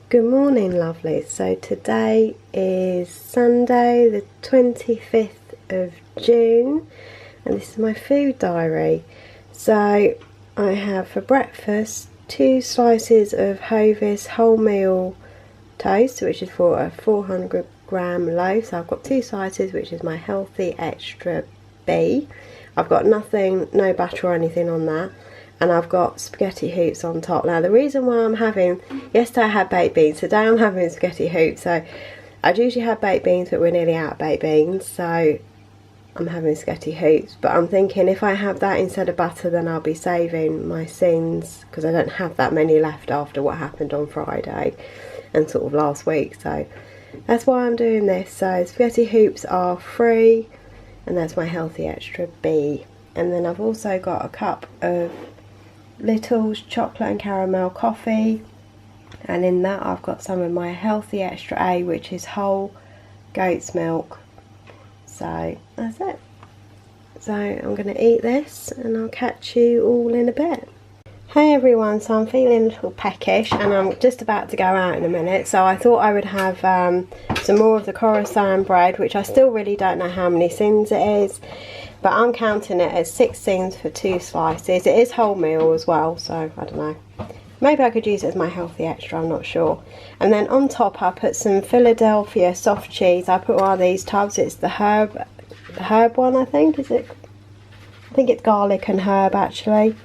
Good morning, lovelies. So today is Sunday the 25th of June and this is my food diary. So I have for breakfast 2 slices of Hovis wholemeal toast, which is for a 400-gram loaf. So I've got 2 slices, which is my healthy extra B. I've got nothing, no butter or anything on that. And I've got spaghetti hoops on top. Now the reason why I'm having, yesterday I had baked beans, today I'm having spaghetti hoops. So I'd usually have baked beans, but we're nearly out of baked beans, so I'm having spaghetti hoops. But I'm thinking if I have that instead of butter, then I'll be saving my sins, because I don't have that many left after what happened on Friday and sort of last week. So that's why I'm doing this. So spaghetti hoops are free, and that's my healthy extra B. And then I've also got a cup of Little's chocolate and caramel coffee, and in that I've got some of my healthy extra A, which is whole goat's milk. So that's it. So I'm going to eat this and I'll catch you all in a bit. Hey everyone, so I'm feeling a little peckish and I'm just about to go out in a minute, so I thought I would have some more of the Coruscant bread, which I still really don't know how many sins it is, but I'm counting it as 6 sins for 2 slices. It is wholemeal as well, so I don't know. Maybe I could use it as my healthy extra, I'm not sure. And then on top I put some Philadelphia soft cheese. I put one of these tubs, it's the herb one, I think. Is it? I think it's garlic and herb actually.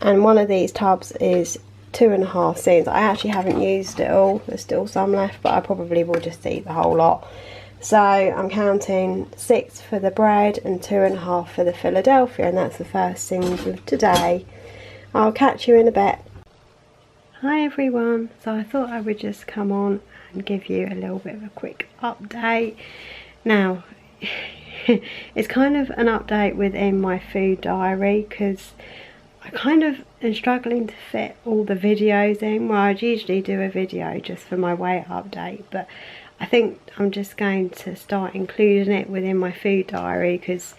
And one of these tubs is 2.5 sins. I actually haven't used it all, there's still some left, but I probably will just eat the whole lot. So I'm counting 6 for the bread and 2.5 for the Philadelphia, and that's the first thing of today. I'll catch you in a bit. Hi everyone, so I thought I would just come on and give you a little bit of a quick update. Now, it's kind of an update within my food diary, because I kind of am struggling to fit all the videos in. Well, I'd usually do a video just for my weight update, but I think I'm just going to start including it within my food diary, because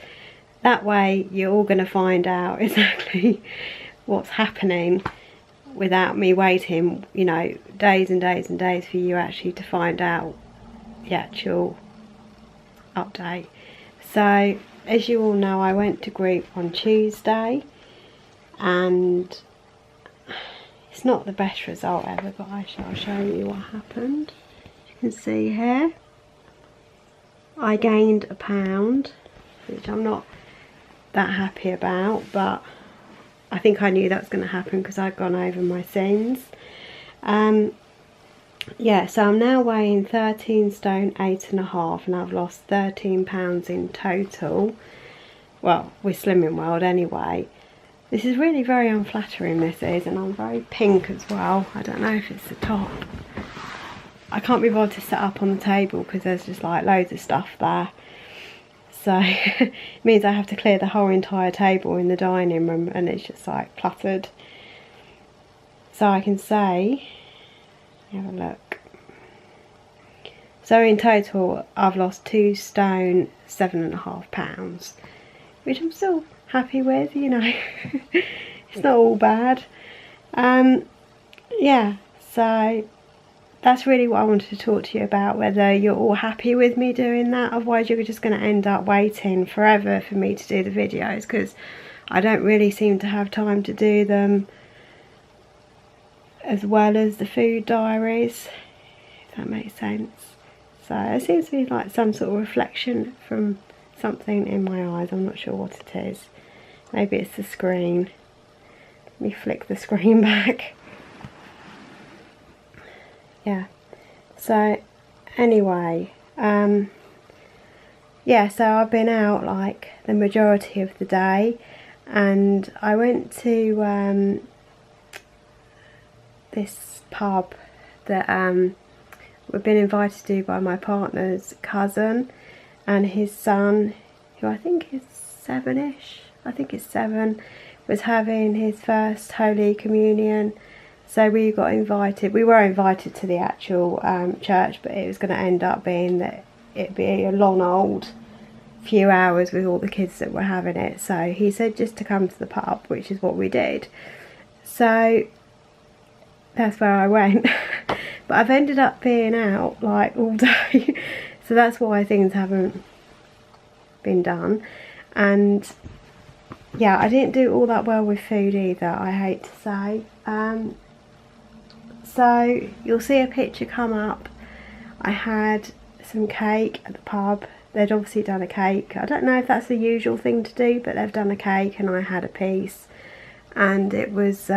that way you're all going to find out exactly what's happening without me waiting, you know, days and days and days for you actually to find out the actual update. So as you all know, I went to group on Tuesday, and it's not the best result ever, but I shall show you what happened. You can see here I gained a pound, which I'm not that happy about, but I think I knew that was going to happen because I'd gone over my sins. Yeah, so I'm now weighing 13 stone 8.5, and I've lost 13 pounds in total. Well, with Slimming World anyway. This is really very unflattering, this is, and I'm very pink as well. I don't know if it's the top. I can't be bothered to set up on the table because there's just like loads of stuff there. So it means I have to clear the whole entire table in the dining room, and it's just like cluttered. So I can say, have a look. So in total I've lost 2 stone 7.5 pounds, which I'm still happy with, you know. It's not all bad. Yeah, so that's really what I wanted to talk to you about, whether you're all happy with me doing that. Otherwise you're just going to end up waiting forever for me to do the videos, because I don't really seem to have time to do them as well as the food diaries, if that makes sense. So it seems to be like some sort of reflection from something in my eyes. I'm not sure what it is. Maybe it's the screen. Let me flick the screen back. Yeah, so anyway, yeah, so I've been out like the majority of the day, and I went to this pub that we've been invited to by my partner's cousin and his son, who I think is 7ish, I think it's 7, was having his first Holy Communion. So we got invited, we were invited to the actual church, but it was going to end up being that it'd be a long old few hours with all the kids that were having it. So he said just to come to the pub, which is what we did. So that's where I went. but I've ended up being out like all day. So that's why things haven't been done. And yeah, I didn't do all that well with food either, I hate to say. So you'll see a picture come up. I had some cake at the pub. They'd obviously done a cake. I don't know if that's the usual thing to do, but they've done a cake and I had a piece. And it was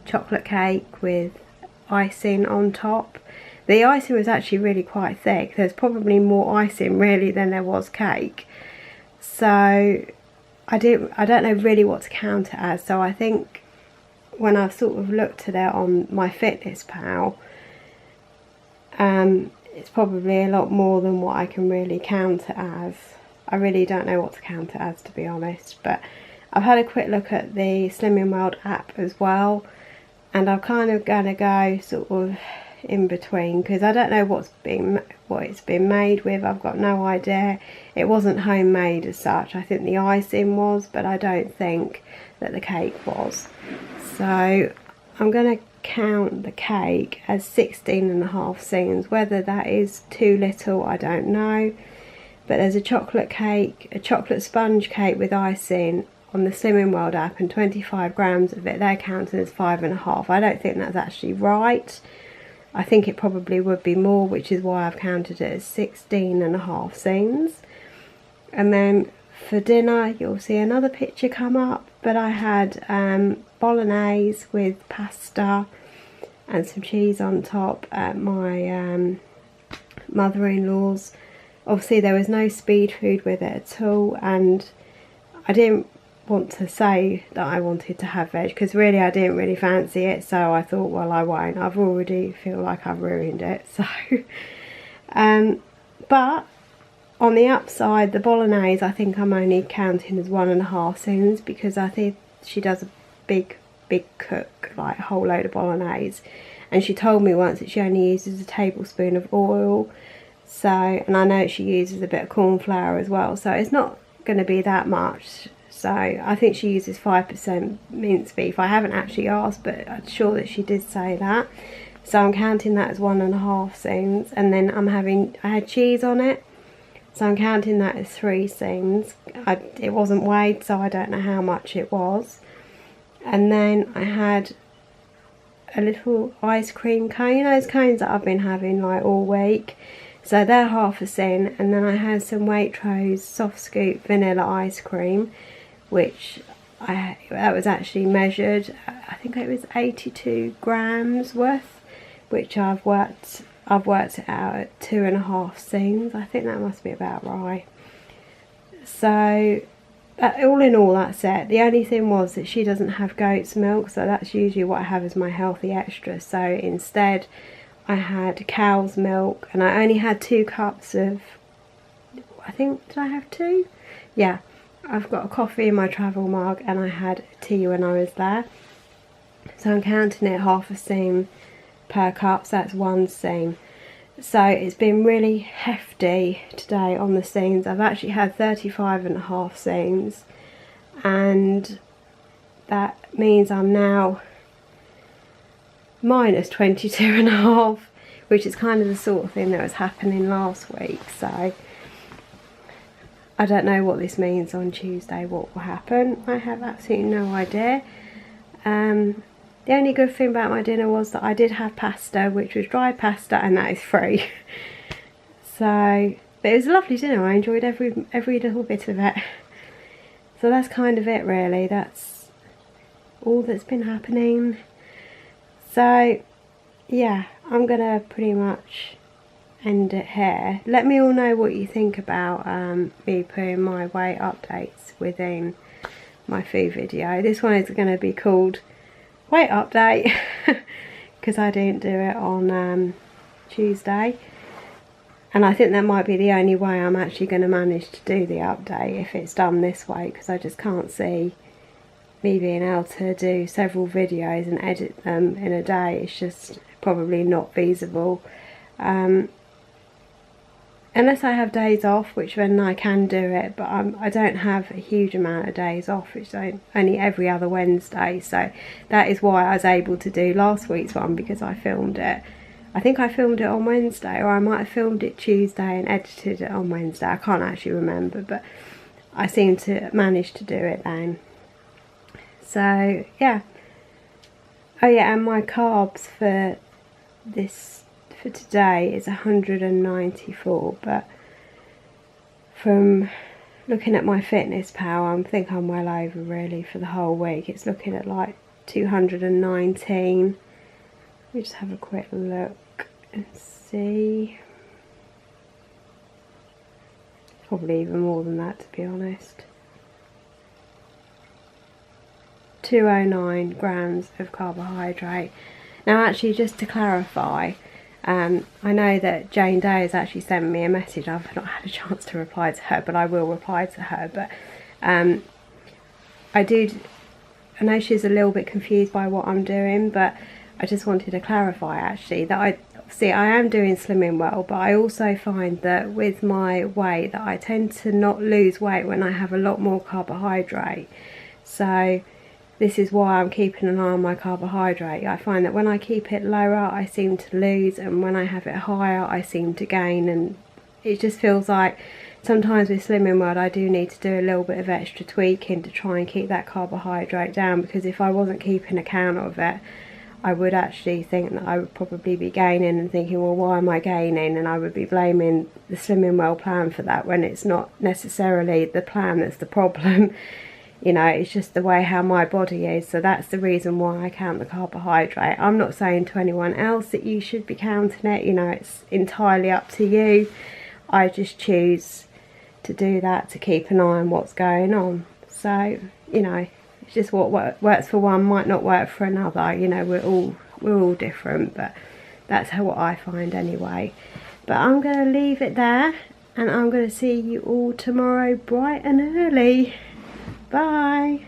chocolate cake with icing on top. The icing was actually really quite thick. There's probably more icing really than there was cake. So I don't know really what to count it as. So I think when I've sort of looked at it on my Fitness Pal, it's probably a lot more than what I can really count it as. I really don't know what to count it as, to be honest. But I've had a quick look at the Slimming World app as well, and I'm kind of going to go sort of in between, because I don't know what it's been made with. I've got no idea. It wasn't homemade as such. I think the icing was, but I don't think that the cake was. So I'm going to count the cake as 16.5 seams. Whether that is too little, I don't know. But there's a chocolate cake, a chocolate sponge cake with icing on the Slimming World app, and 25 grams of it, they're counted as 5.5. I don't think that's actually right. I think it probably would be more, which is why I've counted it as 16.5 seams. And then for dinner, you'll see another picture come up, but I had bolognese with pasta and some cheese on top at my mother-in-law's. Obviously there was no speed food with it at all, and I didn't want to say that I wanted to have veg, because really I didn't really fancy it. So I thought, well, I won't. I've already feel like I've ruined it. So but on the upside, the bolognese, I think I'm only counting as 1.5 seams, because I think she does a big cook, like a whole load of bolognese, and she told me once that she only uses a tablespoon of oil. So, and I know she uses a bit of corn flour as well, so it's not going to be that much. So I think she uses 5% minced beef. I haven't actually asked, but I'm sure that she did say that. So I'm counting that as 1.5 seams. And then I had cheese on it, so I'm counting that as 3 seams. It wasn't weighed, so I don't know how much it was. And then I had a little ice cream cone, you know, those cones that I've been having like all week. So they're 1/2 cent. And then I had some Waitrose soft scoop vanilla ice cream, which that was actually measured. I think it was 82 grams worth, which I've worked it out at 2.5 seams. I think that must be about right. So all in all, that's it. The only thing was that she doesn't have goat's milk, so that's usually what I have as my healthy extra. So instead I had cow's milk, and I only had 2 cups of, I think, did I have 2? Yeah, I've got a coffee in my travel mug, and I had tea when I was there. So I'm counting it 1/2 seam per cup, so that's 1 seam. So it's been really hefty today on the seams. I've actually had 35.5 seams, and that means I'm now minus 22.5, which is kind of the sort of thing that was happening last week. So I don't know what this means on Tuesday, what will happen. I have absolutely no idea. The only good thing about my dinner was that I did have pasta, which was dry pasta, and that is free. So, but it was a lovely dinner. I enjoyed every little bit of it. So that's kind of it really. That's all that's been happening. So yeah, I'm gonna pretty much end it here. Let me all know what you think about me putting my weight updates within my food video. This one is going to be called weight update because I didn't do it on Tuesday, and I think that might be the only way I'm actually going to manage to do the update if it's done this way, because I just can't see me being able to do several videos and edit them in a day. It's just probably not feasible. unless I have days off, which then I can do it, but I don't have a huge amount of days off, which is only every other Wednesday. So that is why I was able to do last week's one, because I filmed it. I think I filmed it on Wednesday, or I might have filmed it Tuesday and edited it on Wednesday. I can't actually remember, but I seem to manage to do it then. So yeah. Oh yeah, and my carbs for today is 194, but from looking at my Fitness Pal, I think I'm well over really for the whole week. It's looking at like 219. Let me just have a quick look and see. Probably even more than that, to be honest. 209 grams of carbohydrate. Now actually, just to clarify, I know that Jane Day has actually sent me a message. I've not had a chance to reply to her, but I will reply to her. But I know she's a little bit confused by what I'm doing, but I just wanted to clarify actually that I am doing Slimming Well, but I also find that with my weight that I tend to not lose weight when I have a lot more carbohydrate. So this is why I'm keeping an eye on my carbohydrate. I find that when I keep it lower, I seem to lose, and when I have it higher, I seem to gain. And it just feels like sometimes with Slimming World, I do need to do a little bit of extra tweaking to try and keep that carbohydrate down, because if I wasn't keeping account of it, I would actually think that I would probably be gaining and thinking, well, why am I gaining? And I would be blaming the Slimming Well plan for that, when it's not necessarily the plan that's the problem. You know, it's just the way how my body is. So that's the reason why I count the carbohydrate. I'm not saying to anyone else that you should be counting it. You know, it's entirely up to you. I just choose to do that to keep an eye on what's going on. So, you know, it's just what works for one might not work for another. You know, we're all different, but that's what I find anyway. But I'm going to leave it there, and I'm going to see you all tomorrow bright and early. Bye.